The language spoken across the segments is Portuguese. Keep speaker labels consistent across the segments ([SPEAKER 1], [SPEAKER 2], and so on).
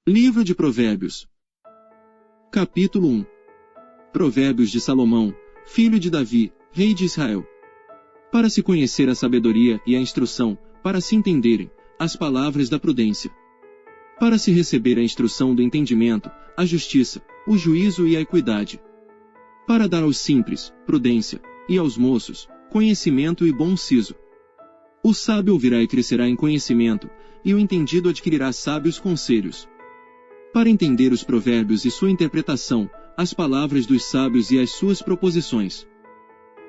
[SPEAKER 1] Livro de Provérbios. Capítulo 1. Provérbios de Salomão, filho de Davi, rei de Israel. Para se conhecer a sabedoria e a instrução, para se entenderem as palavras da prudência. Para se receber a instrução do entendimento, a justiça, o juízo e a equidade. Para dar aos simples, prudência, e aos moços, conhecimento e bom siso. O sábio ouvirá e crescerá em conhecimento, e o entendido adquirirá sábios conselhos. Para entender os provérbios e sua interpretação, as palavras dos sábios e as suas proposições.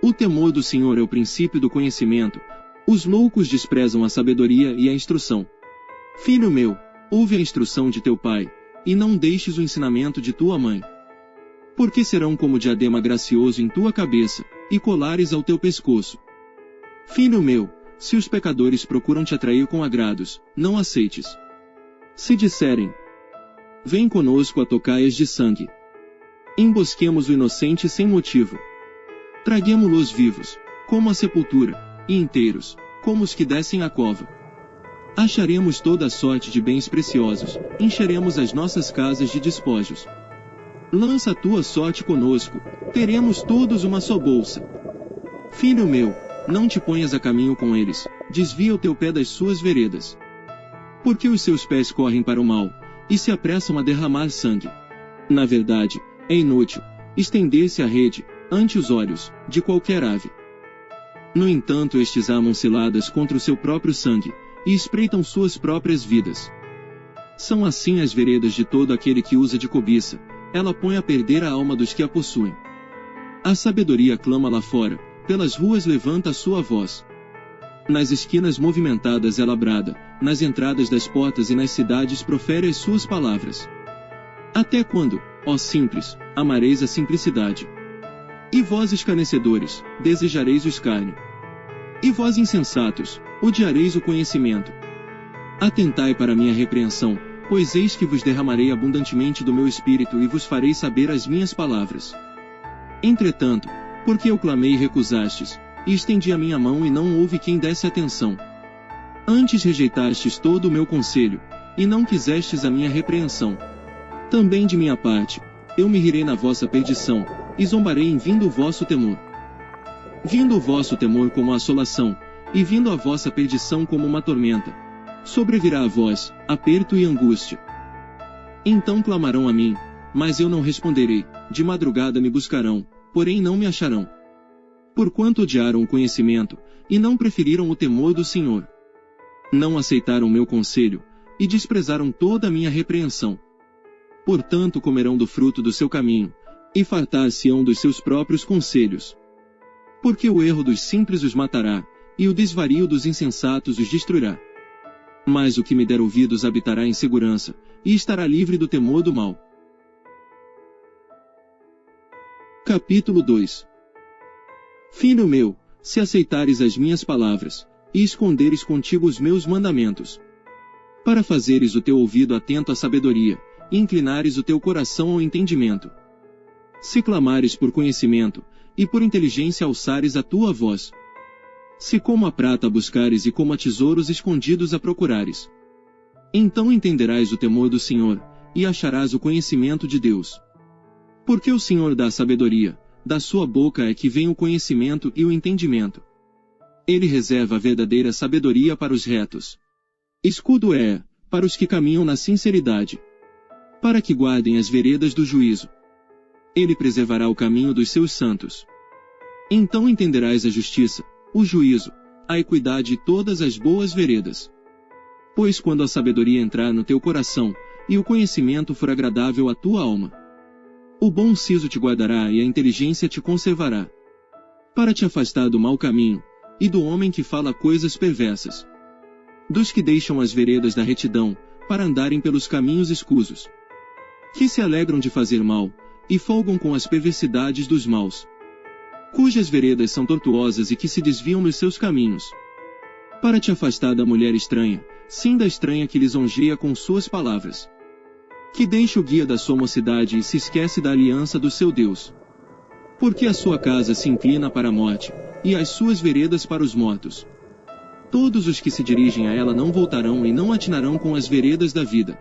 [SPEAKER 1] O temor do Senhor é o princípio do conhecimento, os loucos desprezam a sabedoria e a instrução. Filho meu, ouve a instrução de teu pai, e não deixes o ensinamento de tua mãe. Porque serão como diadema gracioso em tua cabeça, e colares ao teu pescoço. Filho meu, se os pecadores procuram te atrair com agrados, não aceites. Se disserem, vem conosco a tocaias de sangue. Embosquemos o inocente sem motivo. Traguemo-los vivos, como a sepultura, e inteiros, como os que descem à cova. Acharemos toda a sorte de bens preciosos, encheremos as nossas casas de despojos. Lança a tua sorte conosco, teremos todos uma só bolsa. Filho meu, não te ponhas a caminho com eles, desvia o teu pé das suas veredas. Porque os seus pés correm para o mal, e se apressam a derramar sangue. Na verdade, é inútil estender-se a rede ante os olhos de qualquer ave. No entanto, estes amam ciladas contra o seu próprio sangue, e espreitam suas próprias vidas. São assim as veredas de todo aquele que usa de cobiça, ela põe a perder a alma dos que a possuem. A sabedoria clama lá fora, pelas ruas levanta a sua voz. Nas esquinas movimentadas ela brada, nas entradas das portas e nas cidades profere as suas palavras. Até quando, ó simples, amareis a simplicidade? E vós escarnecedores, desejareis o escárnio. E vós insensatos, odiareis o conhecimento. Atentai para minha repreensão, pois eis que vos derramarei abundantemente do meu espírito e vos farei saber as minhas palavras. Entretanto, porque eu clamei e recusastes, e estendi a minha mão e não houve quem desse atenção. Antes rejeitastes todo o meu conselho, e não quisestes a minha repreensão. Também de minha parte, eu me rirei na vossa perdição, e zombarei em vindo o vosso temor. Vindo o vosso temor como a assolação, e vindo a vossa perdição como uma tormenta, sobrevirá a vós, aperto e angústia. Então clamarão a mim, mas eu não responderei, de madrugada me buscarão, porém não me acharão. Porquanto odiaram o conhecimento, e não preferiram o temor do Senhor. Não aceitaram meu conselho, e desprezaram toda a minha repreensão. Portanto comerão do fruto do seu caminho, e fartar-se-ão dos seus próprios conselhos. Porque o erro dos simples os matará, e o desvario dos insensatos os destruirá. Mas o que me der ouvidos habitará em segurança, e estará livre do temor do mal. Capítulo 2. Filho meu, se aceitares as minhas palavras, e esconderes contigo os meus mandamentos, para fazeres o teu ouvido atento à sabedoria, e inclinares o teu coração ao entendimento. Se clamares por conhecimento, e por inteligência alçares a tua voz. Se como a prata buscares e como a tesouros escondidos a procurares. Então entenderás o temor do Senhor, e acharás o conhecimento de Deus. Porque o Senhor dá sabedoria, da sua boca é que vem o conhecimento e o entendimento. Ele reserva a verdadeira sabedoria para os retos. Escudo é, para os que caminham na sinceridade. Para que guardem as veredas do juízo. Ele preservará o caminho dos seus santos. Então entenderás a justiça, o juízo, a equidade e todas as boas veredas. Pois quando a sabedoria entrar no teu coração, e o conhecimento for agradável à tua alma, o bom siso te guardará e a inteligência te conservará. Para te afastar do mau caminho, e do homem que fala coisas perversas. Dos que deixam as veredas da retidão, para andarem pelos caminhos escusos. Que se alegram de fazer mal, e folgam com as perversidades dos maus. Cujas veredas são tortuosas e que se desviam nos seus caminhos. Para te afastar da mulher estranha, sim da estranha que lisonjeia com suas palavras. Que deixa o guia da sua mocidade e se esquece da aliança do seu Deus. Porque a sua casa se inclina para a morte, e as suas veredas para os mortos. Todos os que se dirigem a ela não voltarão e não atinarão com as veredas da vida.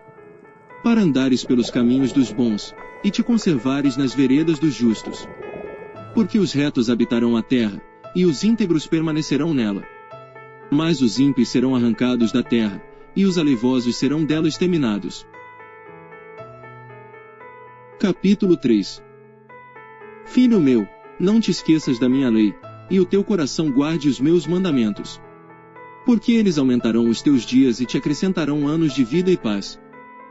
[SPEAKER 1] para andares pelos caminhos dos bons, e te conservares nas veredas dos justos. Porque os retos habitarão a terra, e os íntegros permanecerão nela. Mas os ímpios serão arrancados da terra, e os aleivosos serão dela exterminados. Capítulo 3. Filho meu, não te esqueças da minha lei, e o teu coração guarde os meus mandamentos. Porque eles aumentarão os teus dias e te acrescentarão anos de vida e paz.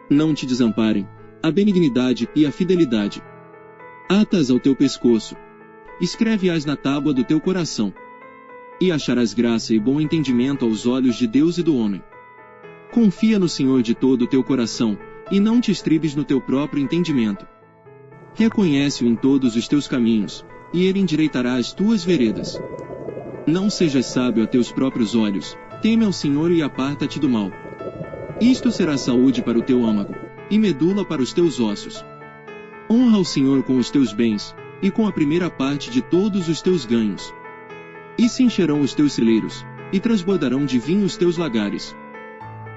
[SPEAKER 1] Não te desamparem a benignidade e a fidelidade. Ata-as ao teu pescoço. Escreve-as na tábua do teu coração. E acharás graça e bom entendimento aos olhos de Deus e do homem. Confia no Senhor de todo o teu coração, e não te estribes no teu próprio entendimento. Reconhece-o em todos os teus caminhos, e ele endireitará as tuas veredas. Não sejas sábio a teus próprios olhos, teme ao Senhor e aparta-te do mal. Isto será saúde para o teu âmago, e medula para os teus ossos. Honra ao Senhor com os teus bens, e com a primeira parte de todos os teus ganhos. E se encherão os teus celeiros, e transbordarão de vinho os teus lagares.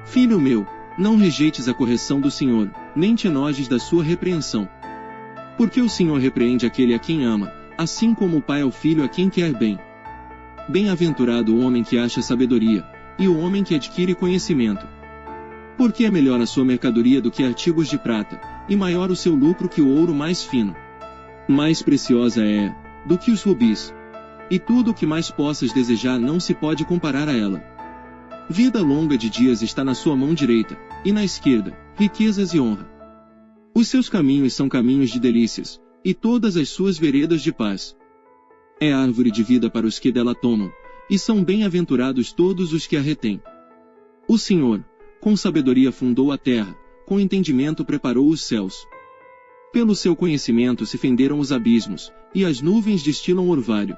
[SPEAKER 1] Filho meu, não rejeites a correção do Senhor, nem te enojes da sua repreensão. Porque o Senhor repreende aquele a quem ama, assim como o pai ao filho a quem quer bem. Bem-aventurado o homem que acha sabedoria, e o homem que adquire conhecimento. Porque é melhor a sua mercadoria do que artigos de prata, e maior o seu lucro que o ouro mais fino. Mais preciosa é do que os rubis. E tudo o que mais possas desejar não se pode comparar a ela. Vida longa de dias está na sua mão direita, e na esquerda, riquezas e honra. Os seus caminhos são caminhos de delícias, e todas as suas veredas de paz. É árvore de vida para os que dela tomam, e são bem-aventurados todos os que a retêm. O Senhor, com sabedoria fundou a terra, com entendimento preparou os céus. Pelo seu conhecimento se fenderam os abismos, e as nuvens destilam orvalho.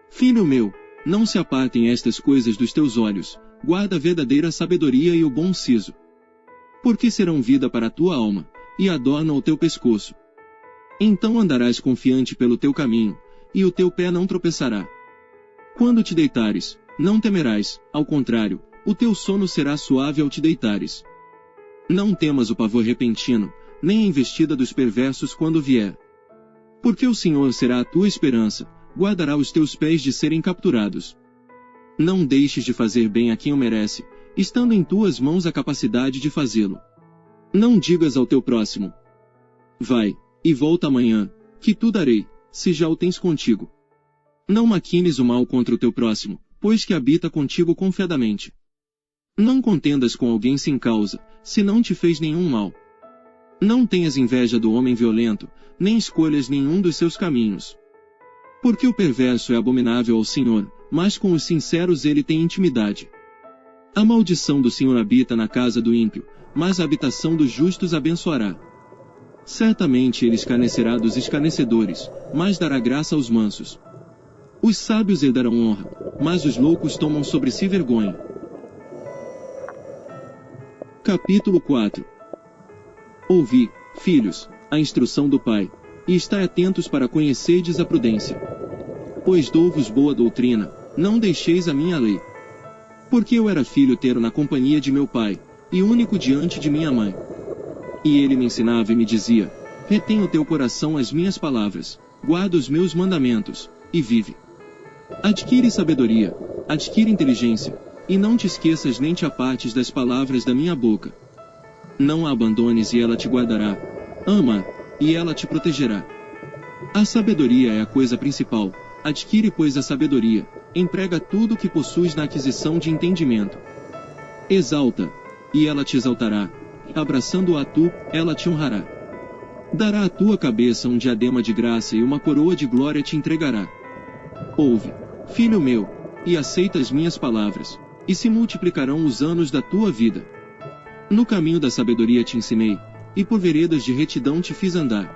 [SPEAKER 1] Filho meu, não se apartem estas coisas dos teus olhos, guarda a verdadeira sabedoria e o bom siso. Porque serão vida para a tua alma, e adornam o teu pescoço. Então andarás confiante pelo teu caminho, e o teu pé não tropeçará. Quando te deitares, não temerás, ao contrário, o teu sono será suave ao te deitares. Não temas o pavor repentino, nem a investida dos perversos quando vier. Porque o Senhor será a tua esperança, guardará os teus pés de serem capturados. Não deixes de fazer bem a quem o merece, estando em tuas mãos a capacidade de fazê-lo. Não digas ao teu próximo: vai, e volta amanhã, que tu darei, se já o tens contigo. Não maquines o mal contra o teu próximo, pois que habita contigo confiadamente. Não contendas com alguém sem causa, se não te fez nenhum mal. Não tenhas inveja do homem violento, nem escolhas nenhum dos seus caminhos. Porque o perverso é abominável ao Senhor, mas com os sinceros ele tem intimidade. A maldição do Senhor habita na casa do ímpio, mas a habitação dos justos abençoará. Certamente ele escarnecerá dos escarnecedores, mas dará graça aos mansos. Os sábios herdarão honra, mas os loucos tomam sobre si vergonha. Capítulo 4. Ouvi, filhos, a instrução do Pai, e estai atentos para conhecerdes a prudência. Pois dou-vos boa doutrina, não deixeis a minha lei. Porque eu era filho tero na companhia de meu pai, e único diante de minha mãe. E ele me ensinava e me dizia: retém o teu coração as minhas palavras, guarda os meus mandamentos, e vive. Adquire sabedoria, adquire inteligência, e não te esqueças nem te apartes das palavras da minha boca. Não a abandones e ela te guardará. Ama, e ela te protegerá. A sabedoria é a coisa principal, adquire pois a sabedoria, emprega tudo o que possuis na aquisição de entendimento. Exalta, e ela te exaltará, abraçando-a tu, ela te honrará. Dará à tua cabeça um diadema de graça e uma coroa de glória te entregará. Ouve, filho meu, e aceita as minhas palavras, e se multiplicarão os anos da tua vida. No caminho da sabedoria te ensinei, e por veredas de retidão te fiz andar.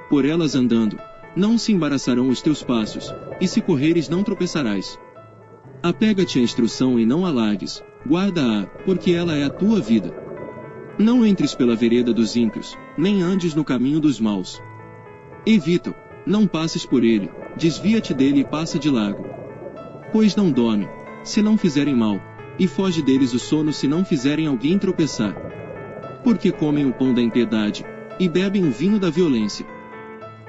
[SPEAKER 1] Por elas andando, não se embaraçarão os teus passos, e se correres não tropeçarás. Apega-te à instrução e não a largues, guarda-a, porque ela é a tua vida. Não entres pela vereda dos ímpios, nem andes no caminho dos maus. Evita-o, não passes por ele, desvia-te dele e passa de largo. Pois não dorme, se não fizerem mal, e foge deles o sono se não fizerem alguém tropeçar. Porque comem o pão da impiedade, e bebem o vinho da violência.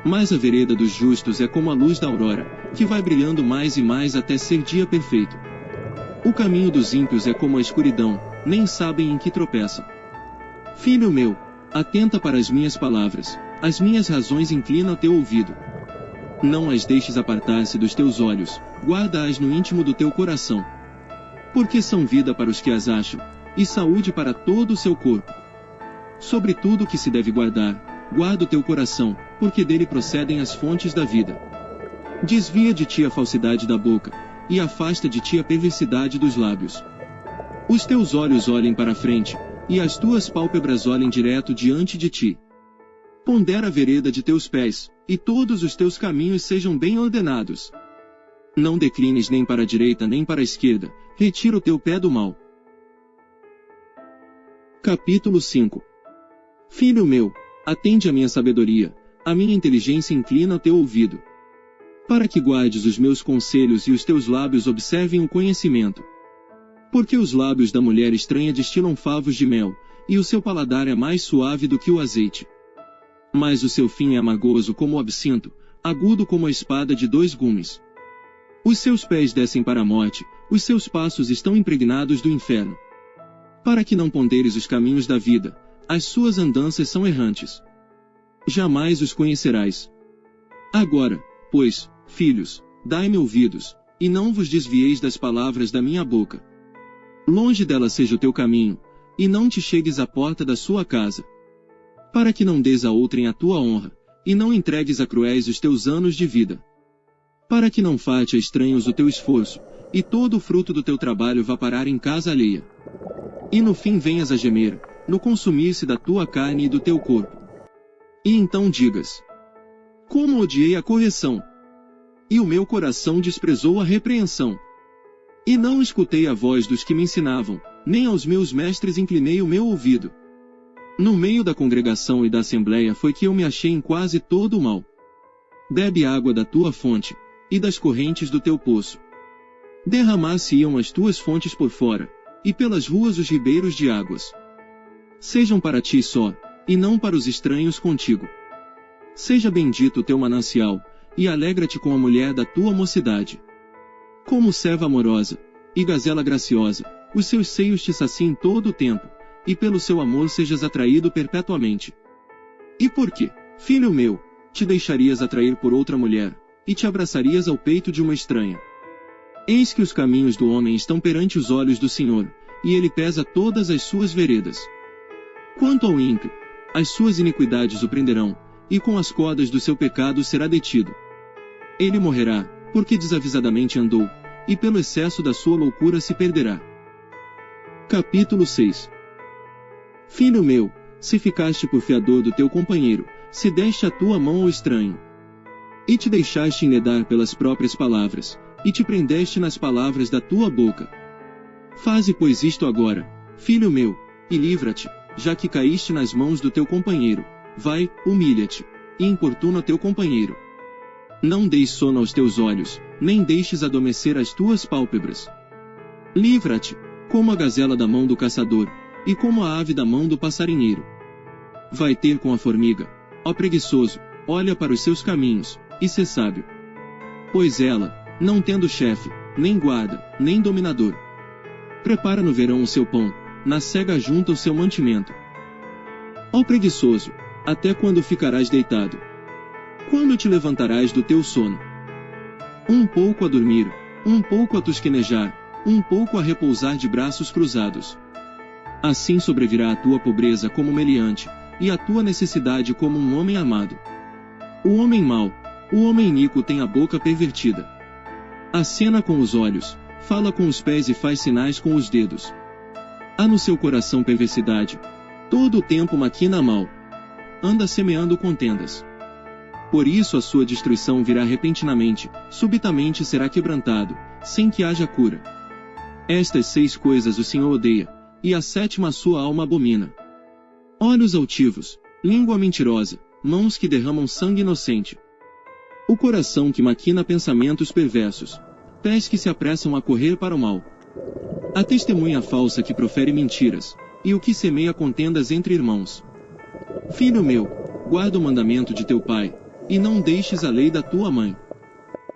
[SPEAKER 1] Mas a vereda dos justos é como a luz da aurora, que vai brilhando mais e mais até ser dia perfeito. O caminho dos ímpios é como a escuridão, nem sabem em que tropeçam. Filho meu, atenta para as minhas palavras, as minhas razões inclina o teu ouvido. Não as deixes apartar-se dos teus olhos, guarda-as no íntimo do teu coração. Porque são vida para os que as acham, e saúde para todo o seu corpo. Sobre tudo que se deve guardar, guarda o teu coração, porque dele procedem as fontes da vida. Desvia de ti a falsidade da boca, e afasta de ti a perversidade dos lábios. Os teus olhos olhem para a frente, e as tuas pálpebras olhem direto diante de ti. Pondera a vereda de teus pés, e todos os teus caminhos sejam bem ordenados. Não declines nem para a direita nem para a esquerda, retira o teu pé do mal. Capítulo 5. Filho meu, atende à minha sabedoria, a minha inteligência inclina o teu ouvido. Para que guardes os meus conselhos e os teus lábios observem o conhecimento. Porque os lábios da mulher estranha destilam favos de mel, e o seu paladar é mais suave do que o azeite. Mas o seu fim é amargoso como o absinto, agudo como a espada de 2 gumes. Os seus pés descem para a morte, os seus passos estão impregnados do inferno. Para que não ponderes os caminhos da vida, as suas andanças são errantes. Jamais os conhecerás. Agora, pois, filhos, dai-me ouvidos, e não vos desvieis das palavras da minha boca. Longe dela seja o teu caminho, e não te chegues à porta da sua casa. Para que não des a outrem a tua honra, e não entregues a cruéis os teus anos de vida. Para que não falte a estranhos o teu esforço, e todo o fruto do teu trabalho vá parar em casa alheia. E no fim venhas a gemer, no consumir-se da tua carne e do teu corpo. E então digas: como odiei a correção! E o meu coração desprezou a repreensão. E não escutei a voz dos que me ensinavam, nem aos meus mestres inclinei o meu ouvido. No meio da congregação e da assembleia foi que eu me achei em quase todo o mal. Bebe água da tua fonte, e das correntes do teu poço. Derramar-se-iam as tuas fontes por fora, e pelas ruas os ribeiros de águas. Sejam para ti só, e não para os estranhos contigo. Seja bendito o teu manancial, e alegra-te com a mulher da tua mocidade. Como serva amorosa, e gazela graciosa, os seus seios te saciem todo o tempo, e pelo seu amor sejas atraído perpetuamente. E por que, filho meu, te deixarias atrair por outra mulher, e te abraçarias ao peito de uma estranha? Eis que os caminhos do homem estão perante os olhos do Senhor, e ele pesa todas as suas veredas. Quanto ao ímpio, as suas iniquidades o prenderão, e com as cordas do seu pecado será detido. Ele morrerá, porque desavisadamente andou, e pelo excesso da sua loucura se perderá. Capítulo 6. Filho meu, se ficaste por fiador do teu companheiro, se deste a tua mão ao estranho, e te deixaste enredar pelas próprias palavras, e te prendeste nas palavras da tua boca. Faze pois isto agora, filho meu, e livra-te, já que caíste nas mãos do teu companheiro. Vai, humilha-te, e importuna teu companheiro. Não deis sono aos teus olhos, nem deixes adormecer as tuas pálpebras. Livra-te, como a gazela da mão do caçador, e como a ave da mão do passarinheiro. Vai ter com a formiga, ó preguiçoso, olha para os seus caminhos, e sê sábio. Pois ela, não tendo chefe, nem guarda, nem dominador, prepara no verão o seu pão, na cega junta o seu mantimento. Ó preguiçoso, até quando ficarás deitado? Quando te levantarás do teu sono? Um pouco a dormir, um pouco a tosquenejar, um pouco a repousar de braços cruzados. Assim sobrevirá a tua pobreza como meliante, e a tua necessidade como um homem amado. O homem mau, o homem iníquo tem a boca pervertida. Acena com os olhos, fala com os pés e faz sinais com os dedos. Há no seu coração perversidade. Todo o tempo maquina mal. Anda semeando contendas. Por isso a sua destruição virá repentinamente, subitamente será quebrantado, sem que haja cura. Estas 6 coisas o Senhor odeia, e a 7ª a sua alma abomina: olhos altivos, língua mentirosa, mãos que derramam sangue inocente, o coração que maquina pensamentos perversos, pés que se apressam a correr para o mal, a testemunha falsa que profere mentiras, e o que semeia contendas entre irmãos. Filho meu, guarda o mandamento de teu pai, e não deixes a lei da tua mãe.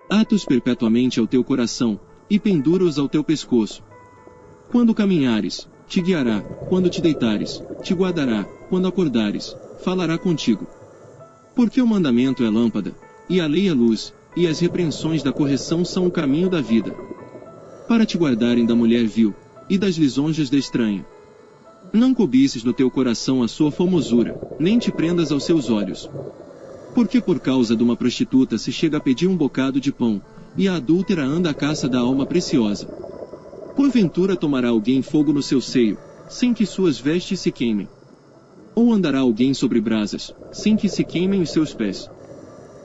[SPEAKER 1] Ata-os perpetuamente ao teu coração, e pendura-os ao teu pescoço. Quando caminhares, te guiará; quando te deitares, te guardará; quando acordares, falará contigo. Porque o mandamento é lâmpada, e a lei é luz, e as repreensões da correção são o caminho da vida. Para te guardarem da mulher vil, e das lisonjas da estranha. Não cobices no teu coração a sua formosura, nem te prendas aos seus olhos. Porque por causa de uma prostituta se chega a pedir um bocado de pão, e a adúltera anda à caça da alma preciosa. Porventura tomará alguém fogo no seu seio, sem que suas vestes se queimem? Ou andará alguém sobre brasas, sem que se queimem os seus pés?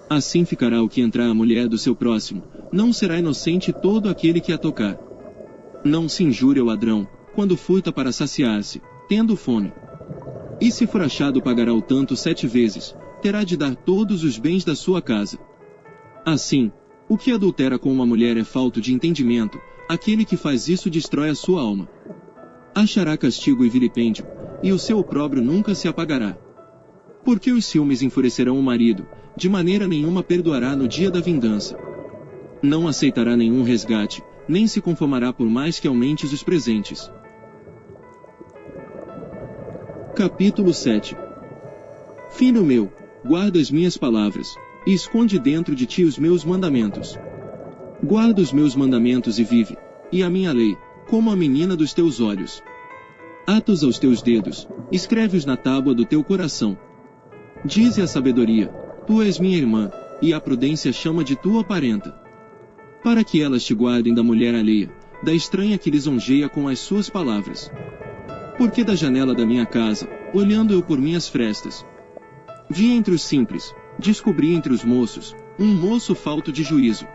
[SPEAKER 1] Assim ficará o que entrar a mulher do seu próximo, não será inocente todo aquele que a tocar. Não se injure ao ladrão, quando furta para saciar-se, tendo fome. E se for achado pagará o tanto 7 vezes, terá de dar todos os bens da sua casa. Assim, o que adultera com uma mulher é falto de entendimento, aquele que faz isso destrói a sua alma. Achará castigo e vilipêndio, e o seu opróbrio nunca se apagará. Porque os ciúmes enfurecerão o marido, de maneira nenhuma perdoará no dia da vingança. Não aceitará nenhum resgate, nem se conformará por mais que aumentes os presentes. Capítulo 7. Filho meu, guarda as minhas palavras, e esconde dentro de ti os meus mandamentos. Guarda os meus mandamentos e vive, e a minha lei, como a menina dos teus olhos. Ata-os aos teus dedos, escreve-os na tábua do teu coração. Dize a sabedoria: tu és minha irmã, e a prudência chama de tua parenta. Para que elas te guardem da mulher alheia, da estranha que lisonjeia com as suas palavras. Porque da janela da minha casa, olhando eu por minhas frestas, vi entre os simples, descobri entre os moços, um moço falto de juízo,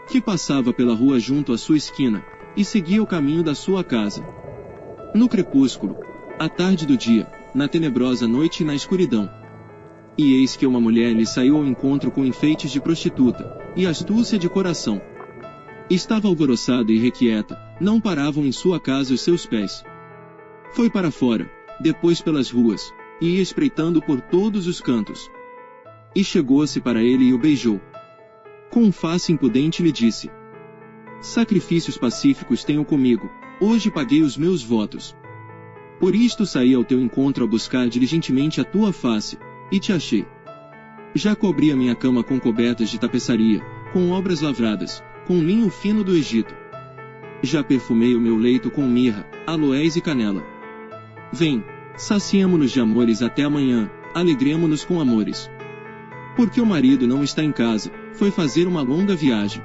[SPEAKER 1] que passava pela rua junto à sua esquina, e seguia o caminho da sua casa. No crepúsculo, à tarde do dia, na tenebrosa noite e na escuridão. E eis que uma mulher lhe saiu ao encontro com enfeites de prostituta, e astúcia de coração. Estava alvoroçada e irrequieta, não paravam em sua casa os seus pés. Foi para fora, depois pelas ruas, e ia espreitando por todos os cantos. E chegou-se para ele e o beijou. Com face impudente lhe disse: sacrifícios pacíficos tenho comigo, hoje paguei os meus votos. Por isto saí ao teu encontro a buscar diligentemente a tua face, e te achei. Já cobri a minha cama com cobertas de tapeçaria, com obras lavradas, com linho fino do Egito. Já perfumei o meu leito com mirra, aloés e canela. Vem, saciemo-nos de amores até amanhã, alegremo-nos com amores. Porque o marido não está em casa, foi fazer uma longa viagem.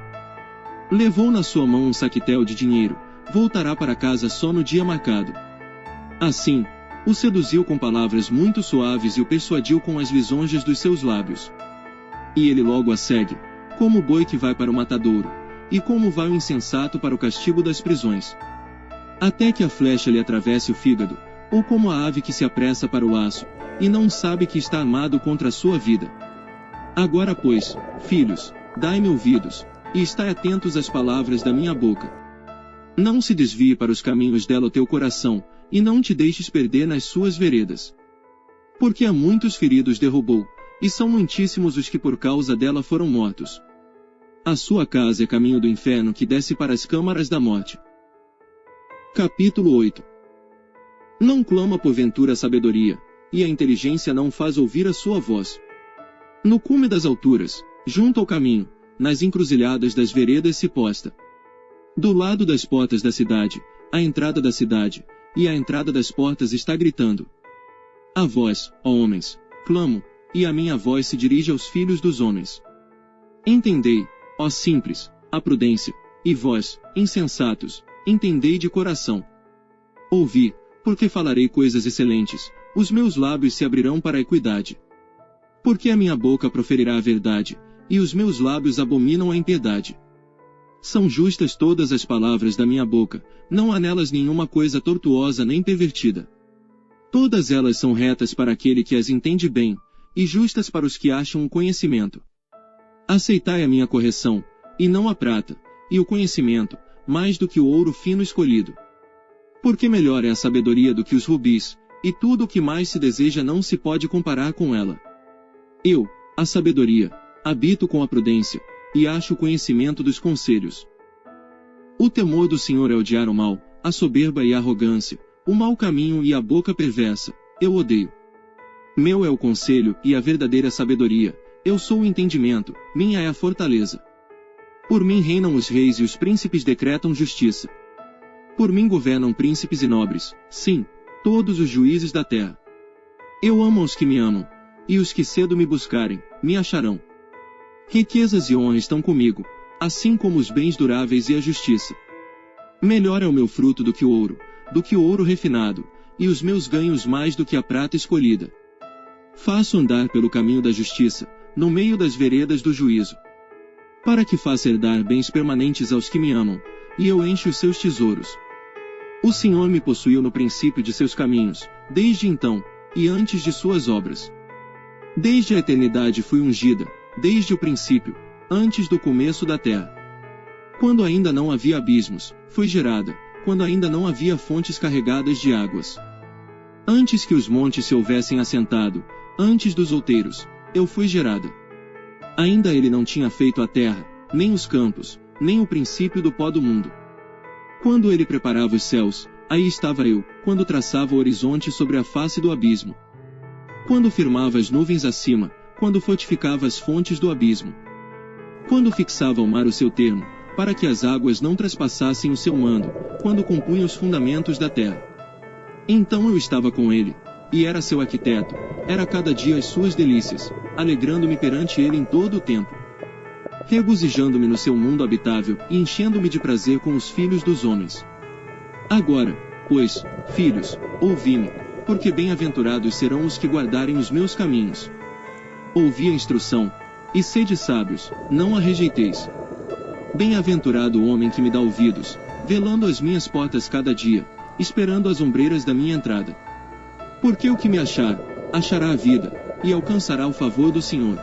[SPEAKER 1] Levou na sua mão um saquetel de dinheiro, voltará para casa só no dia marcado. Assim, o seduziu com palavras muito suaves e o persuadiu com as lisonjas dos seus lábios. E ele logo a segue, como o boi que vai para o matadouro, e como vai o insensato para o castigo das prisões. Até que a flecha lhe atravesse o fígado, ou como a ave que se apressa para o laço, e não sabe que está armado contra a sua vida. Agora pois, filhos, dai-me ouvidos, e estai atentos às palavras da minha boca. Não se desvie para os caminhos dela o teu coração, e não te deixes perder nas suas veredas. Porque a muitos feridos derrubou, e são muitíssimos os que por causa dela foram mortos. A sua casa é caminho do inferno que desce para as câmaras da morte. Capítulo 8. Não clama porventura a sabedoria, e a inteligência não faz ouvir a sua voz. No cume das alturas, junto ao caminho, nas encruzilhadas das veredas se posta. Do lado das portas da cidade, a entrada da cidade, e a entrada das portas está gritando. A vós, ó homens, clamo, e a minha voz se dirige aos filhos dos homens. Entendei, ó simples, a prudência, e vós, insensatos, entendei de coração. Ouvi, porque falarei coisas excelentes, os meus lábios se abrirão para a equidade. Porque a minha boca proferirá a verdade, e os meus lábios abominam a impiedade. São justas todas as palavras da minha boca, não há nelas nenhuma coisa tortuosa nem pervertida. Todas elas são retas para aquele que as entende bem, e justas para os que acham o conhecimento. Aceitai a minha correção, e não a prata, e o conhecimento, mais do que o ouro fino escolhido. Porque melhor é a sabedoria do que os rubis, e tudo o que mais se deseja não se pode comparar com ela. Eu, a sabedoria, habito com a prudência, e acho o conhecimento dos conselhos. O temor do Senhor é odiar o mal, a soberba e a arrogância, o mau caminho e a boca perversa, eu odeio. Meu é o conselho e a verdadeira sabedoria, eu sou o entendimento, minha é a fortaleza. Por mim reinam os reis e os príncipes decretam justiça. Por mim governam príncipes e nobres, sim, todos os juízes da terra. Eu amo os que me amam, e os que cedo me buscarem, me acharão. Riquezas e honra estão comigo, assim como os bens duráveis e a justiça. Melhor é o meu fruto do que o ouro refinado, e os meus ganhos mais do que a prata escolhida. Faço andar pelo caminho da justiça, no meio das veredas do juízo. Para que faça herdar bens permanentes aos que me amam, e eu encho os seus tesouros. O Senhor me possuiu no princípio de seus caminhos, desde então, e antes de suas obras. Desde a eternidade fui ungida, desde o princípio, antes do começo da terra. Quando ainda não havia abismos, fui gerada, quando ainda não havia fontes carregadas de águas. Antes que os montes se houvessem assentado, antes dos outeiros, eu fui gerada. Ainda ele não tinha feito a terra, nem os campos, nem o princípio do pó do mundo. Quando ele preparava os céus, aí estava eu, quando traçava o horizonte sobre a face do abismo. Quando firmava as nuvens acima, quando fortificava as fontes do abismo. Quando fixava ao mar o seu termo, para que as águas não traspassassem o seu mando, quando compunha os fundamentos da terra. Então eu estava com ele, e era seu arquiteto, era cada dia as suas delícias, alegrando-me perante ele em todo o tempo. Regozijando-me no seu mundo habitável e enchendo-me de prazer com os filhos dos homens. Agora, pois, filhos, ouvi-me, porque bem-aventurados serão os que guardarem os meus caminhos. Ouvi a instrução, e sede sábios, não a rejeiteis. Bem-aventurado o homem que me dá ouvidos, velando as minhas portas cada dia, esperando as ombreiras da minha entrada. Porque o que me achar, achará a vida, e alcançará o favor do Senhor.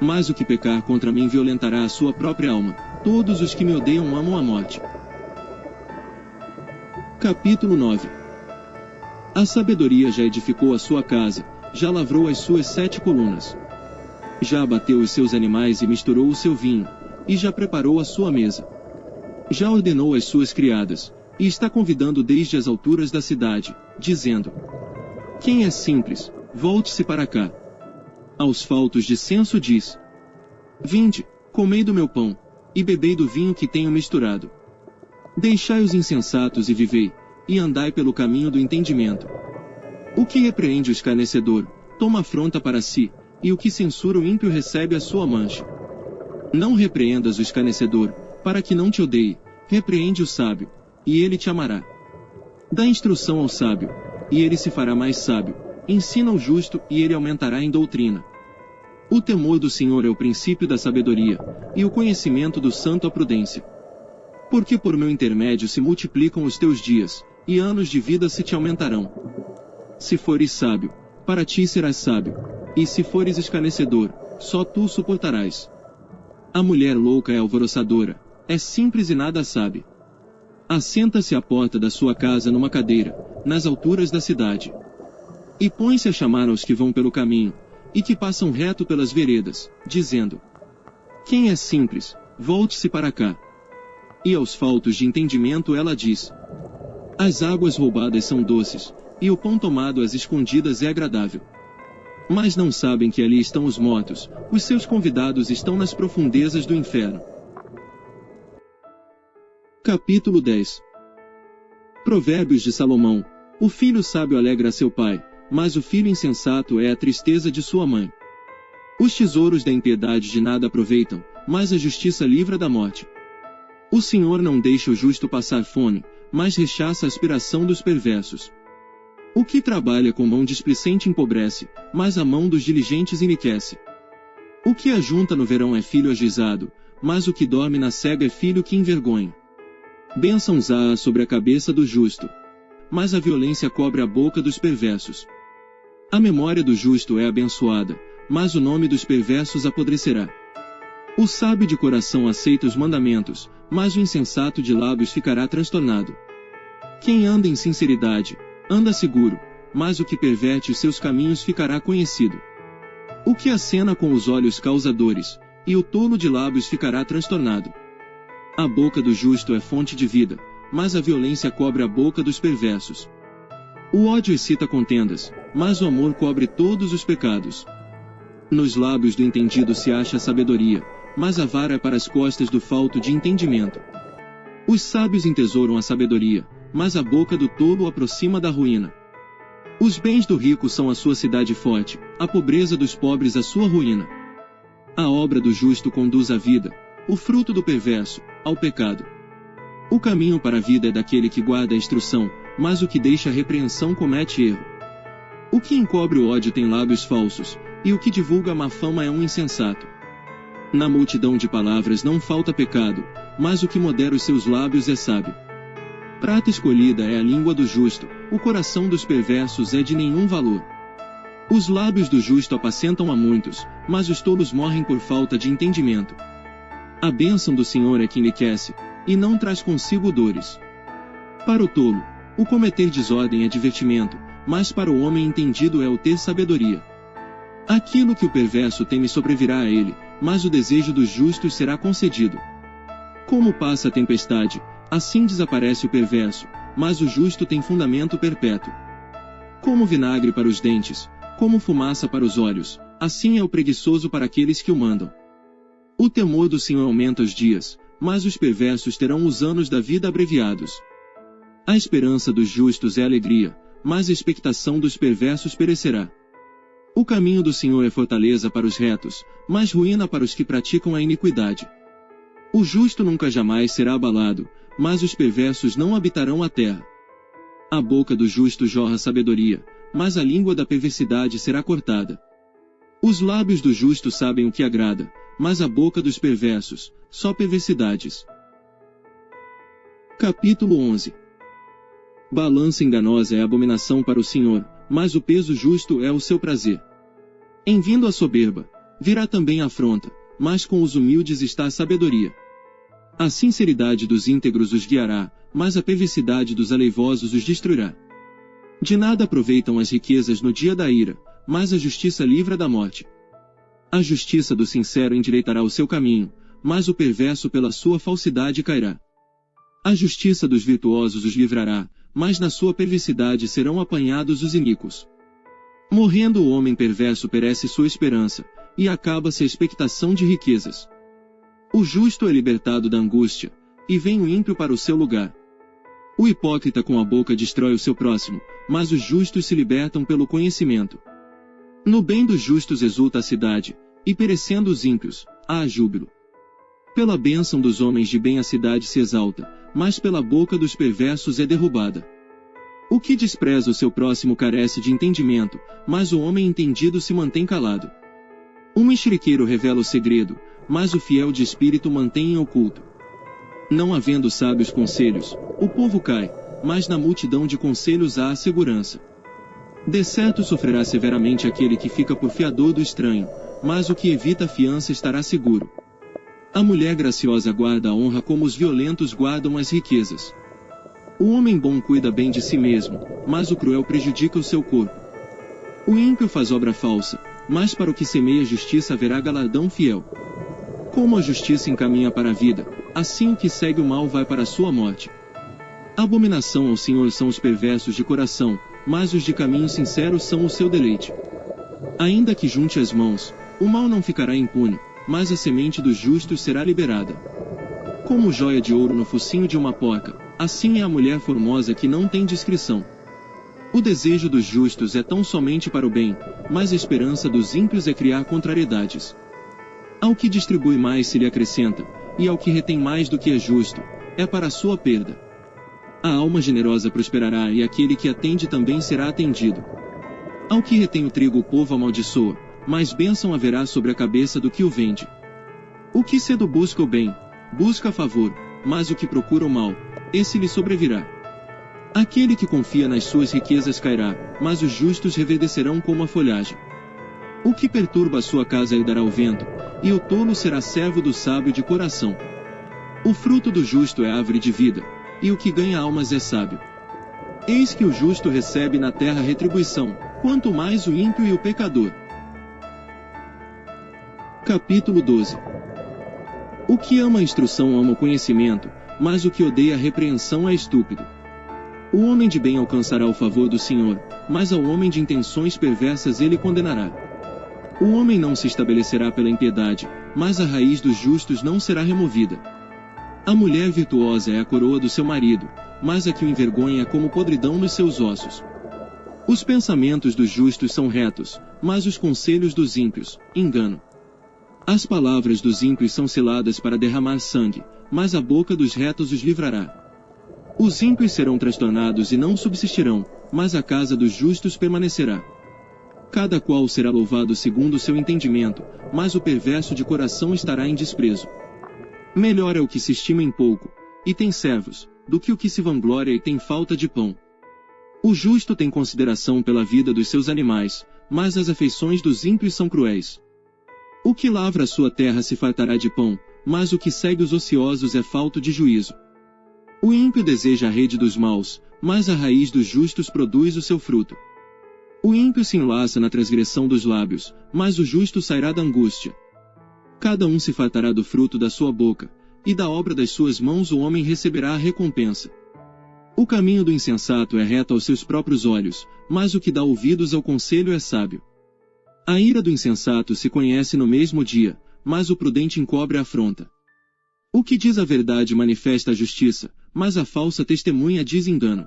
[SPEAKER 1] Mas o que pecar contra mim violentará a sua própria alma, todos os que me odeiam amam a morte. Capítulo 9. A sabedoria já edificou a sua casa, já lavrou as suas 7 colunas. Já abateu os seus animais e misturou o seu vinho, e já preparou a sua mesa. Já ordenou as suas criadas, e está convidando desde as alturas da cidade, dizendo: quem é simples, volte-se para cá. Aos faltos de senso diz: vinde, comei do meu pão, e bebei do vinho que tenho misturado. Deixai os insensatos e vivei, e andai pelo caminho do entendimento. O que repreende o escarnecedor, toma afronta para si, e o que censura o ímpio recebe a sua mancha. Não repreendas o escarnecedor, para que não te odeie, repreende o sábio, e ele te amará. Dá instrução ao sábio, e ele se fará mais sábio, ensina o justo e ele aumentará em doutrina. O temor do Senhor é o princípio da sabedoria, e o conhecimento do santo a prudência. Porque por meu intermédio se multiplicam os teus dias, e anos de vida se te aumentarão. Se fores sábio, para ti serás sábio, e se fores escarnecedor, só tu suportarás. A mulher louca é alvoroçadora, é simples e nada sabe. Assenta-se à porta da sua casa numa cadeira, nas alturas da cidade. E põe-se a chamar aos que vão pelo caminho, e que passam reto pelas veredas, dizendo: quem é simples, volte-se para cá. E aos faltos de entendimento ela diz: as águas roubadas são doces, e o pão tomado às escondidas é agradável. Mas não sabem que ali estão os mortos, os seus convidados estão nas profundezas do inferno. Capítulo 10. Provérbios de Salomão. O filho sábio alegra seu pai, mas o filho insensato é a tristeza de sua mãe. Os tesouros da impiedade de nada aproveitam, mas a justiça livra da morte. O Senhor não deixa o justo passar fome, mas rechaça a aspiração dos perversos. O que trabalha com mão displicente empobrece, mas a mão dos diligentes enriquece. O que ajunta no verão é filho ajuizado, mas o que dorme na cega é filho que envergonha. Bênçãos há sobre a cabeça do justo, mas a violência cobre a boca dos perversos. A memória do justo é abençoada, mas o nome dos perversos apodrecerá. O sábio de coração aceita os mandamentos, mas o insensato de lábios ficará transtornado. Quem anda em sinceridade, anda seguro, mas o que perverte os seus caminhos ficará conhecido. O que acena com os olhos causa dores, e o tolo de lábios ficará transtornado. A boca do justo é fonte de vida, mas a violência cobre a boca dos perversos. O ódio excita contendas, mas o amor cobre todos os pecados. Nos lábios do entendido se acha a sabedoria, mas a vara é para as costas do falto de entendimento. Os sábios entesouram a sabedoria, mas a boca do tolo o aproxima da ruína. Os bens do rico são a sua cidade forte, a pobreza dos pobres a sua ruína. A obra do justo conduz à vida, o fruto do perverso, ao pecado. O caminho para a vida é daquele que guarda a instrução, mas o que deixa a repreensão comete erro. O que encobre o ódio tem lábios falsos, e o que divulga a má fama é um insensato. Na multidão de palavras não falta pecado, mas o que modera os seus lábios é sábio. Prata escolhida é a língua do justo, o coração dos perversos é de nenhum valor. Os lábios do justo apacentam a muitos, mas os tolos morrem por falta de entendimento. A bênção do Senhor é que enriquece, e não traz consigo dores. Para o tolo, o cometer desordem é divertimento, mas para o homem entendido é o ter sabedoria. Aquilo que o perverso teme sobrevirá a ele, mas o desejo dos justos será concedido. Como passa a tempestade, assim desaparece o perverso, mas o justo tem fundamento perpétuo. Como vinagre para os dentes, como fumaça para os olhos, assim é o preguiçoso para aqueles que o mandam. O temor do Senhor aumenta os dias, mas os perversos terão os anos da vida abreviados. A esperança dos justos é alegria, mas a expectação dos perversos perecerá. O caminho do Senhor é fortaleza para os retos, mas ruína para os que praticam a iniquidade. O justo nunca jamais será abalado, mas os perversos não habitarão a terra. A boca do justo jorra sabedoria, mas a língua da perversidade será cortada. Os lábios do justo sabem o que agrada, mas a boca dos perversos, só perversidades. Capítulo 11. Balança enganosa é abominação para o Senhor, mas o peso justo é o seu prazer. Em vindo a soberba, virá também a afronta, mas com os humildes está a sabedoria. A sinceridade dos íntegros os guiará, mas a perversidade dos aleivosos os destruirá. De nada aproveitam as riquezas no dia da ira, mas a justiça livra da morte. A justiça do sincero endireitará o seu caminho, mas o perverso pela sua falsidade cairá. A justiça dos virtuosos os livrará, mas na sua perversidade serão apanhados os iníquos. Morrendo o homem perverso perece sua esperança, e acaba-se a expectação de riquezas. O justo é libertado da angústia, e vem o ímpio para o seu lugar. O hipócrita com a boca destrói o seu próximo, mas os justos se libertam pelo conhecimento. No bem dos justos exulta a cidade, e perecendo os ímpios, há júbilo. Pela bênção dos homens de bem a cidade se exalta, mas pela boca dos perversos é derrubada. O que despreza o seu próximo carece de entendimento, mas o homem entendido se mantém calado. O mexeriqueiro revela o segredo, mas o fiel de espírito mantém em oculto. Não havendo sábios conselhos, o povo cai, mas na multidão de conselhos há a segurança. De certo sofrerá severamente aquele que fica por fiador do estranho, mas o que evita a fiança estará seguro. A mulher graciosa guarda a honra como os violentos guardam as riquezas. O homem bom cuida bem de si mesmo, mas o cruel prejudica o seu corpo. O ímpio faz obra falsa, mas para o que semeia justiça haverá galardão fiel. Como a justiça encaminha para a vida, assim o que segue o mal vai para a sua morte. Abominação ao Senhor são os perversos de coração, mas os de caminho sincero são o seu deleite. Ainda que junte as mãos, o mal não ficará impune, mas a semente dos justos será liberada. Como joia de ouro no focinho de uma porca, assim é a mulher formosa que não tem discrição. O desejo dos justos é tão somente para o bem, mas a esperança dos ímpios é criar contrariedades. Ao que distribui mais se lhe acrescenta, e ao que retém mais do que é justo, é para a sua perda. A alma generosa prosperará e aquele que atende também será atendido. Ao que retém o trigo o povo amaldiçoa, mas bênção haverá sobre a cabeça do que o vende. O que cedo busca o bem, busca a favor, mas o que procura o mal, esse lhe sobrevirá. Aquele que confia nas suas riquezas cairá, mas os justos reverdecerão como a folhagem. O que perturba a sua casa herdará o vento, e o tolo será servo do sábio de coração. O fruto do justo é árvore de vida, e o que ganha almas é sábio. Eis que o justo recebe na terra retribuição, quanto mais o ímpio e o pecador. Capítulo 12. O que ama a instrução ama o conhecimento, mas o que odeia a repreensão é estúpido. O homem de bem alcançará o favor do Senhor, mas ao homem de intenções perversas ele condenará. O homem não se estabelecerá pela impiedade, mas a raiz dos justos não será removida. A mulher virtuosa é a coroa do seu marido, mas a que o envergonha é como podridão nos seus ossos. Os pensamentos dos justos são retos, mas os conselhos dos ímpios, engano. As palavras dos ímpios são seladas para derramar sangue, mas a boca dos retos os livrará. Os ímpios serão transtornados e não subsistirão, mas a casa dos justos permanecerá. Cada qual será louvado segundo o seu entendimento, mas o perverso de coração estará em desprezo. Melhor é o que se estima em pouco, e tem servos, do que o que se vangloria e tem falta de pão. O justo tem consideração pela vida dos seus animais, mas as afeições dos ímpios são cruéis. O que lavra a sua terra se fartará de pão, mas o que segue os ociosos é falto de juízo. O ímpio deseja a rede dos maus, mas a raiz dos justos produz o seu fruto. O ímpio se enlaça na transgressão dos lábios, mas o justo sairá da angústia. Cada um se fartará do fruto da sua boca, e da obra das suas mãos o homem receberá a recompensa. O caminho do insensato é reto aos seus próprios olhos, mas o que dá ouvidos ao conselho é sábio. A ira do insensato se conhece no mesmo dia, mas o prudente encobre a afronta. O que diz a verdade manifesta a justiça, mas a falsa testemunha diz engano.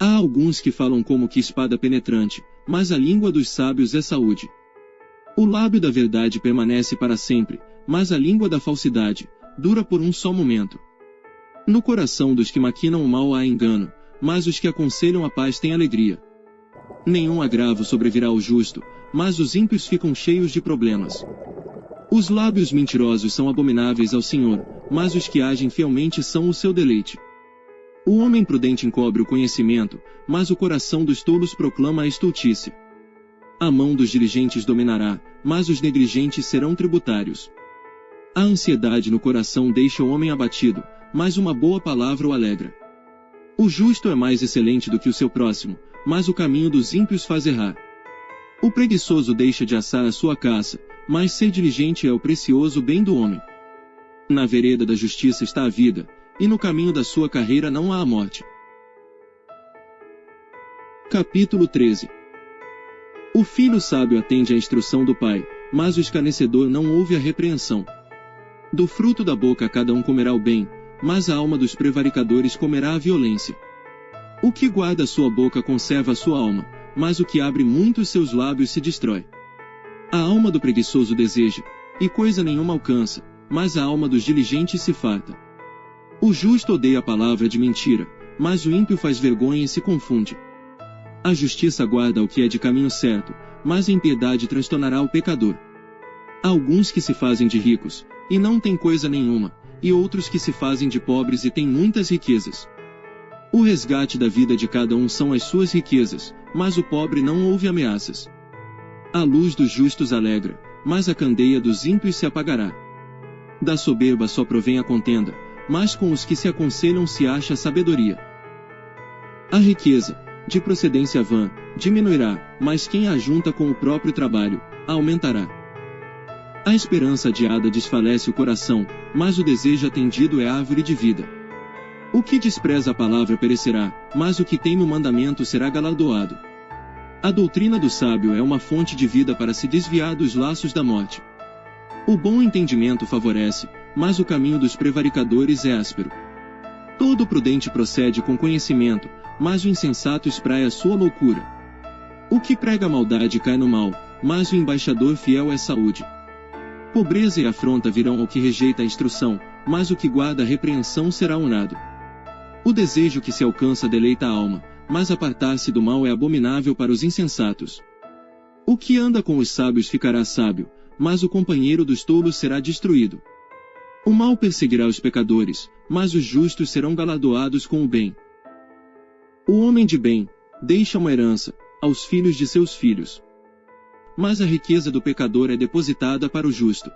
[SPEAKER 1] Há alguns que falam como que espada penetrante, mas a língua dos sábios é saúde. O lábio da verdade permanece para sempre, mas a língua da falsidade dura por um só momento. No coração dos que maquinam o mal há engano, mas os que aconselham a paz têm alegria. Nenhum agravo sobrevirá ao justo, mas os ímpios ficam cheios de problemas. Os lábios mentirosos são abomináveis ao Senhor, mas os que agem fielmente são o seu deleite. O homem prudente encobre o conhecimento, mas o coração dos tolos proclama a estultícia. A mão dos diligentes dominará, mas os negligentes serão tributários. A ansiedade no coração deixa o homem abatido, mas uma boa palavra o alegra. O justo é mais excelente do que o seu próximo, mas o caminho dos ímpios faz errar. O preguiçoso deixa de assar a sua caça, mas ser diligente é o precioso bem do homem. Na vereda da justiça está a vida, e no caminho da sua carreira não há a morte. Capítulo 13. O filho sábio atende à instrução do pai, mas o escarnecedor não ouve a repreensão. Do fruto da boca cada um comerá o bem, mas a alma dos prevaricadores comerá a violência. O que guarda a sua boca conserva a sua alma, mas o que abre muitos seus lábios se destrói. A alma do preguiçoso deseja, e coisa nenhuma alcança, mas a alma dos diligentes se farta. O justo odeia a palavra de mentira, mas o ímpio faz vergonha e se confunde. A justiça guarda o que é de caminho certo, mas a impiedade transtornará o pecador. Há alguns que se fazem de ricos, e não têm coisa nenhuma, e outros que se fazem de pobres e têm muitas riquezas. O resgate da vida de cada um são as suas riquezas, mas o pobre não ouve ameaças. A luz dos justos alegra, mas a candeia dos ímpios se apagará. Da soberba só provém a contenda, mas com os que se aconselham se acha sabedoria. A riqueza, de procedência vã, diminuirá, mas quem a ajunta com o próprio trabalho, a aumentará. A esperança adiada desfalece o coração, mas o desejo atendido é árvore de vida. O que despreza a palavra perecerá, mas o que teme o mandamento será galardoado. A doutrina do sábio é uma fonte de vida para se desviar dos laços da morte. O bom entendimento favorece, mas o caminho dos prevaricadores é áspero. Todo prudente procede com conhecimento, mas o insensato espraia sua loucura. O que prega a maldade cai no mal, mas o embaixador fiel é saúde. Pobreza e afronta virão ao que rejeita a instrução, mas o que guarda a repreensão será honrado. O desejo que se alcança deleita a alma, mas apartar-se do mal é abominável para os insensatos. O que anda com os sábios ficará sábio, mas o companheiro dos tolos será destruído. O mal perseguirá os pecadores, mas os justos serão galardoados com o bem. O homem de bem deixa uma herança aos filhos de seus filhos. Mas a riqueza do pecador é depositada para o justo.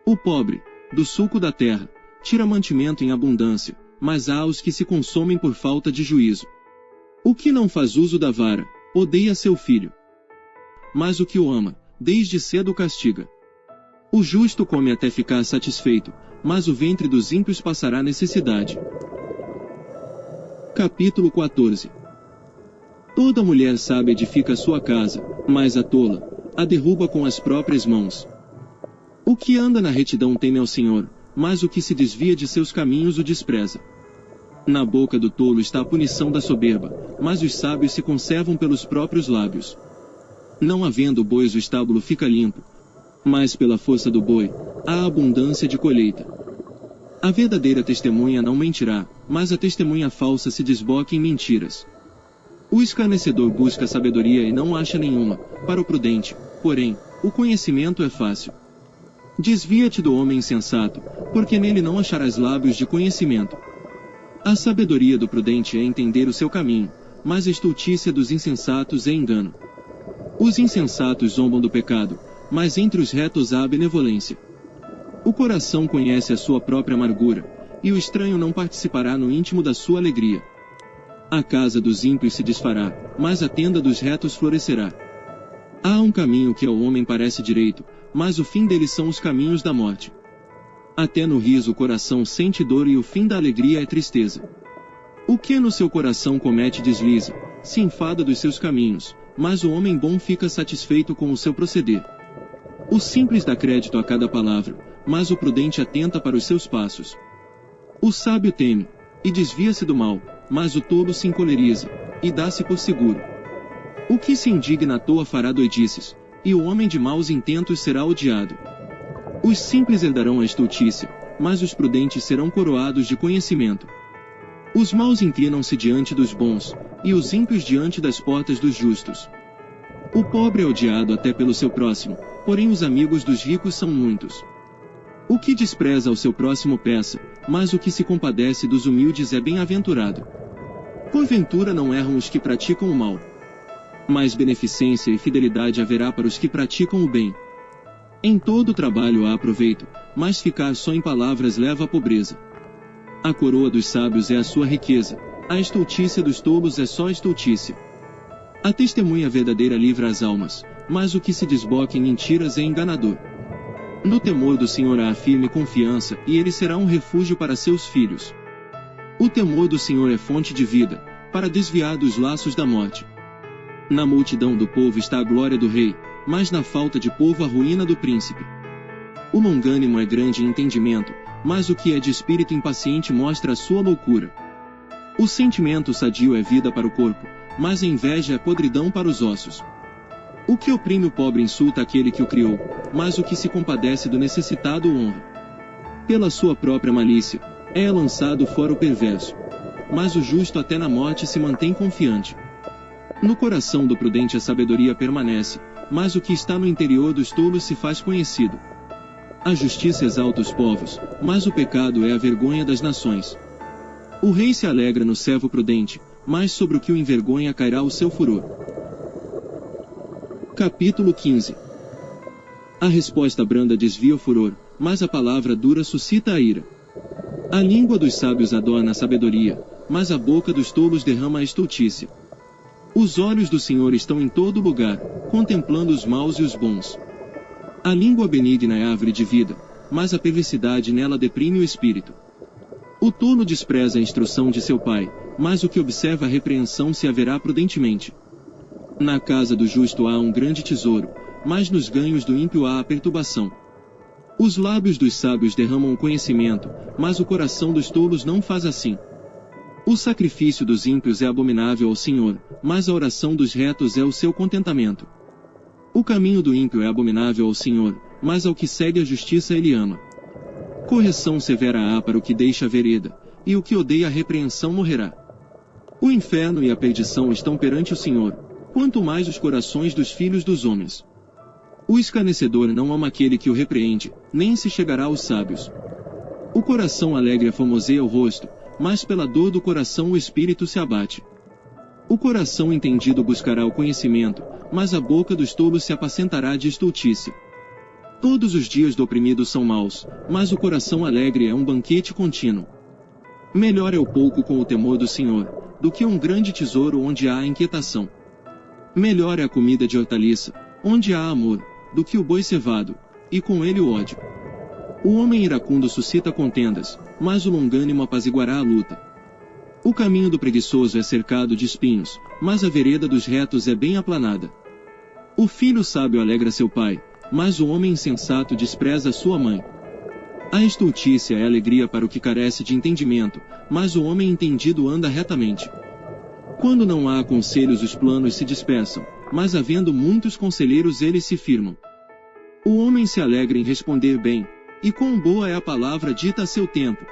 [SPEAKER 1] O pobre, do suco da terra, tira mantimento em abundância, mas há os que se consomem por falta de juízo. O que não faz uso da vara, odeia seu filho. Mas o que o ama, desde cedo o castiga. O justo come até ficar satisfeito, mas o ventre dos ímpios passará necessidade. Capítulo 14. Toda mulher sábia edifica sua casa, mas a tola a derruba com as próprias mãos. O que anda na retidão teme ao Senhor, mas o que se desvia de seus caminhos o despreza. Na boca do tolo está a punição da soberba, mas os sábios se conservam pelos próprios lábios. Não havendo bois o estábulo fica limpo, mas pela força do boi há abundância de colheita. A verdadeira testemunha não mentirá, mas a testemunha falsa se desboca em mentiras. O escarnecedor busca sabedoria e não acha nenhuma, para o prudente, porém, o conhecimento é fácil. Desvia-te do homem insensato, porque nele não acharás lábios de conhecimento. A sabedoria do prudente é entender o seu caminho, mas a estultícia dos insensatos é engano. Os insensatos zombam do pecado, mas entre os retos há benevolência. O coração conhece a sua própria amargura, e o estranho não participará no íntimo da sua alegria. A casa dos ímpios se desfará, mas a tenda dos retos florescerá. Há um caminho que ao homem parece direito, mas o fim dele são os caminhos da morte. Até no riso o coração sente dor e o fim da alegria é tristeza. O que no seu coração comete deslize, se enfada dos seus caminhos, mas o homem bom fica satisfeito com o seu proceder. O simples dá crédito a cada palavra, mas o prudente atenta para os seus passos. O sábio teme, e desvia-se do mal, mas o tolo se encoleriza, e dá-se por seguro. O que se indigna à toa fará doidices, e o homem de maus intentos será odiado. Os simples herdarão a estultícia, mas os prudentes serão coroados de conhecimento. Os maus inclinam-se diante dos bons, e os ímpios diante das portas dos justos. O pobre é odiado até pelo seu próximo, porém os amigos dos ricos são muitos. O que despreza ao seu próximo peça, mas o que se compadece dos humildes é bem-aventurado. Porventura não erram os que praticam o mal. Mas beneficência e fidelidade haverá para os que praticam o bem. Em todo trabalho há proveito, mas ficar só em palavras leva à pobreza. A coroa dos sábios é a sua riqueza, a estultícia dos tolos é só estultícia. A testemunha verdadeira livra as almas, mas o que se desboca em mentiras é enganador. No temor do Senhor há firme confiança, e ele será um refúgio para seus filhos. O temor do Senhor é fonte de vida, para desviar dos laços da morte. Na multidão do povo está a glória do rei, mas na falta de povo a ruína do príncipe. O longânimo é grande em entendimento, mas o que é de espírito impaciente mostra a sua loucura. O sentimento sadio é vida para o corpo, mas a inveja é podridão para os ossos. O que oprime o pobre insulta aquele que o criou, mas o que se compadece do necessitado o honra. Pela sua própria malícia, é lançado fora o perverso. Mas o justo até na morte se mantém confiante. No coração do prudente a sabedoria permanece, mas o que está no interior dos tolos se faz conhecido. A justiça exalta os povos, mas o pecado é a vergonha das nações. O rei se alegra no servo prudente, mas sobre o que o envergonha cairá o seu furor. Capítulo 15. A resposta branda desvia o furor, mas a palavra dura suscita a ira. A língua dos sábios adorna a sabedoria, mas a boca dos tolos derrama a estultícia. Os olhos do Senhor estão em todo lugar, contemplando os maus e os bons. A língua benigna é árvore de vida, mas a perversidade nela deprime o espírito. O tolo despreza a instrução de seu pai, mas o que observa a repreensão se haverá prudentemente. Na casa do justo há um grande tesouro, mas nos ganhos do ímpio há a perturbação. Os lábios dos sábios derramam o conhecimento, mas o coração dos tolos não faz assim. O sacrifício dos ímpios é abominável ao Senhor, mas a oração dos retos é o seu contentamento. O caminho do ímpio é abominável ao Senhor, mas ao que segue a justiça ele ama. Correção severa há para o que deixa a vereda, e o que odeia a repreensão morrerá. O inferno e a perdição estão perante o Senhor, quanto mais os corações dos filhos dos homens. O escarnecedor não ama aquele que o repreende, nem se chegará aos sábios. O coração alegre aformoseia o rosto, mas pela dor do coração o espírito se abate. O coração entendido buscará o conhecimento, mas a boca dos tolos se apacentará de estultícia. Todos os dias do oprimido são maus, mas o coração alegre é um banquete contínuo. Melhor é o pouco com o temor do Senhor, do que um grande tesouro onde há inquietação. Melhor é a comida de hortaliça, onde há amor, do que o boi cevado, e com ele o ódio. O homem iracundo suscita contendas, mas o longânimo apaziguará a luta. O caminho do preguiçoso é cercado de espinhos, mas a vereda dos retos é bem aplanada. O filho sábio alegra seu pai, mas o homem insensato despreza sua mãe. A estultícia é alegria para o que carece de entendimento, mas o homem entendido anda retamente. Quando não há conselhos os planos se dispersam, mas havendo muitos conselheiros eles se firmam. O homem se alegra em responder bem, e quão boa é a palavra dita a seu tempo.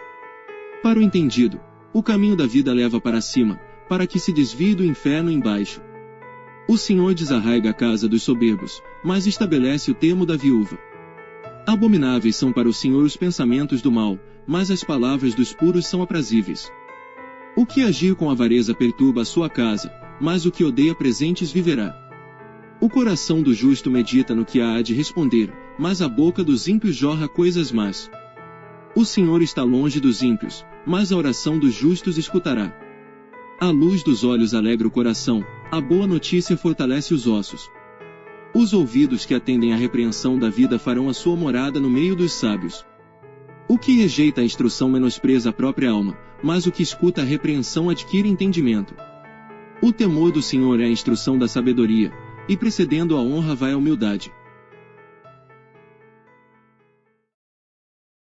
[SPEAKER 1] Para o entendido, o caminho da vida leva para cima, para que se desvie do inferno embaixo. O Senhor desarraiga a casa dos soberbos, mas estabelece o termo da viúva. Abomináveis são para o Senhor os pensamentos do mal, mas as palavras dos puros são aprazíveis. O que agir com avareza perturba a sua casa, mas o que odeia presentes viverá. O coração do justo medita no que há de responder, mas a boca dos ímpios jorra coisas más. O Senhor está longe dos ímpios, mas a oração dos justos escutará. A luz dos olhos alegra o coração, a boa notícia fortalece os ossos. Os ouvidos que atendem à repreensão da vida farão a sua morada no meio dos sábios. O que rejeita a instrução menospreza a própria alma, mas o que escuta a repreensão adquire entendimento. O temor do Senhor é a instrução da sabedoria, e precedendo a honra vai a humildade.